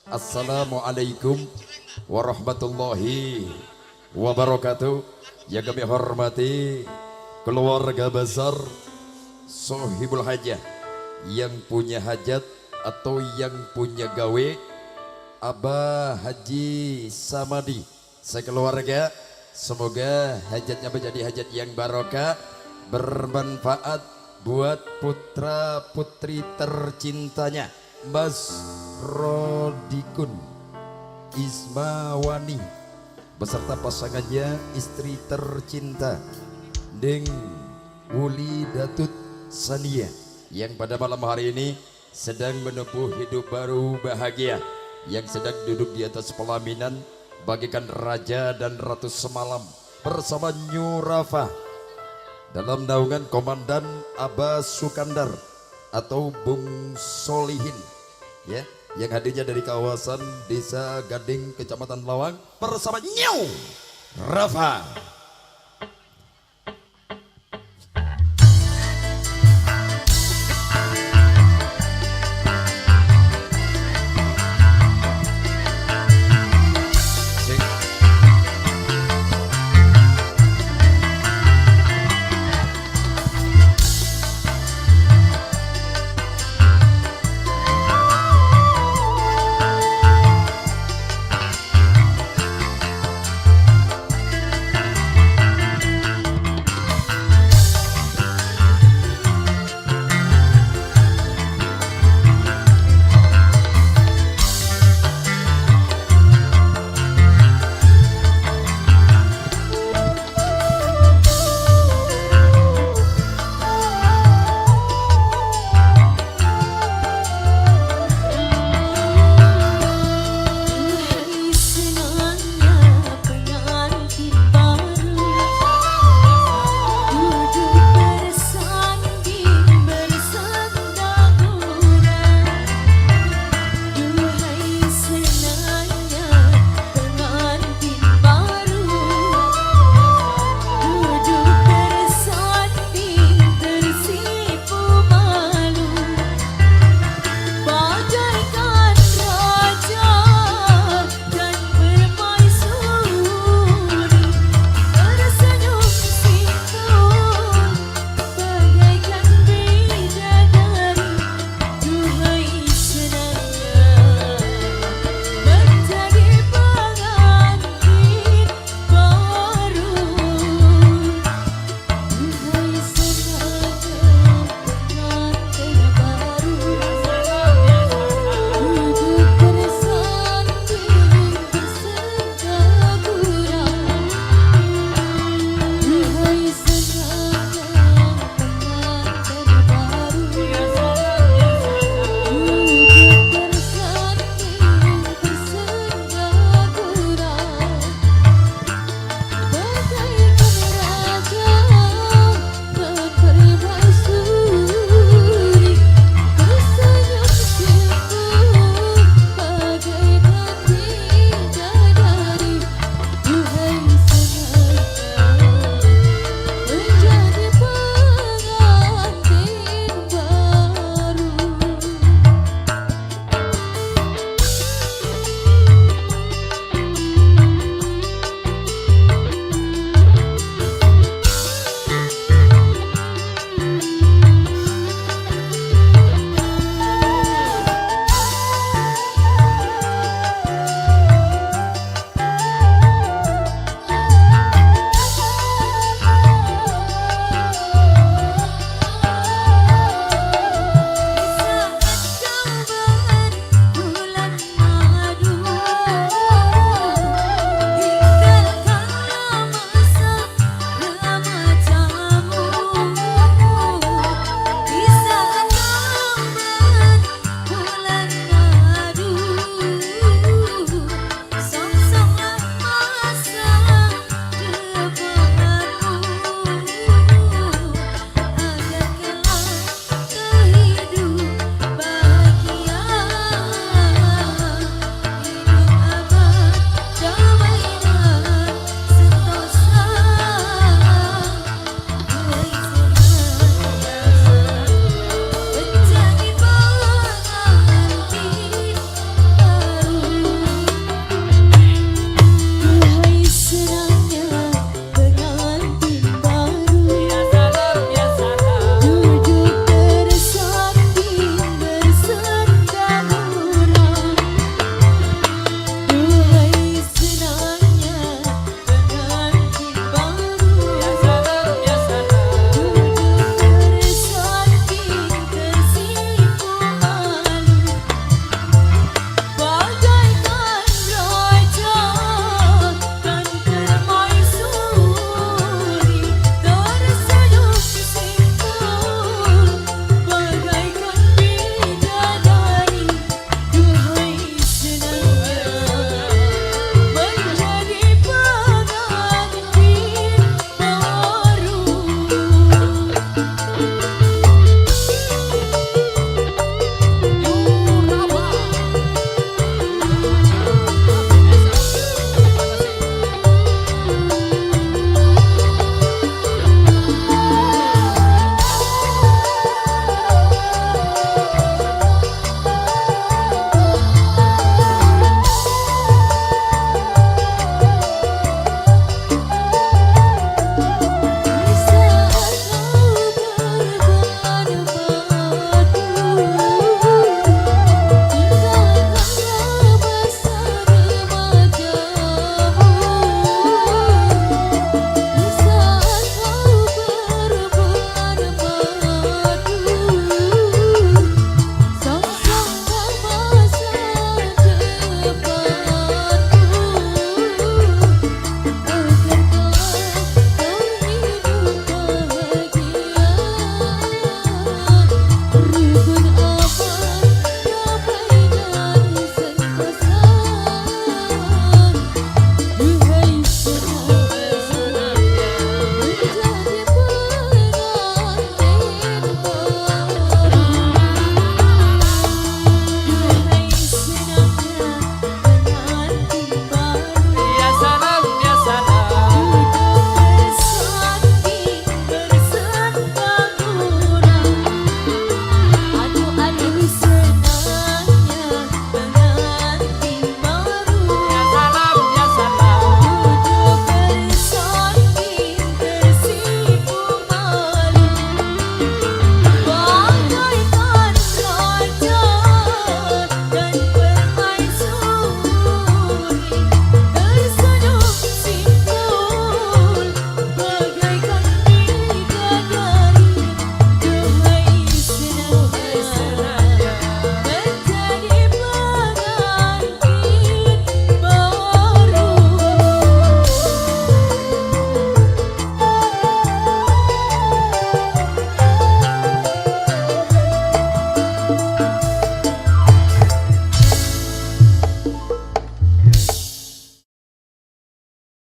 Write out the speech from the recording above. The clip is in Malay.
Assalamualaikum warahmatullahi wabarakatuh. Yang kami hormati keluarga besar Sohibul Hajah, yang punya hajat atau yang punya gawe, Abah Haji Samadi sekeluarga. Semoga hajatnya menjadi hajat yang barokah, bermanfaat buat putra putri tercintanya Mas Rodikun Ismawani beserta pasangannya istri tercinta Deng Wuli Datut Sania, yang pada malam hari ini sedang menempuh hidup baru bahagia, yang sedang duduk di atas pelaminan bagikan raja dan ratu semalam bersama Nyurafa dalam naungan Komandan Abbas Sukandar atau Bung Solihin, ya, yang hadirnya dari kawasan Desa Gading Kecamatan Lawang bersama Nyu Rafa.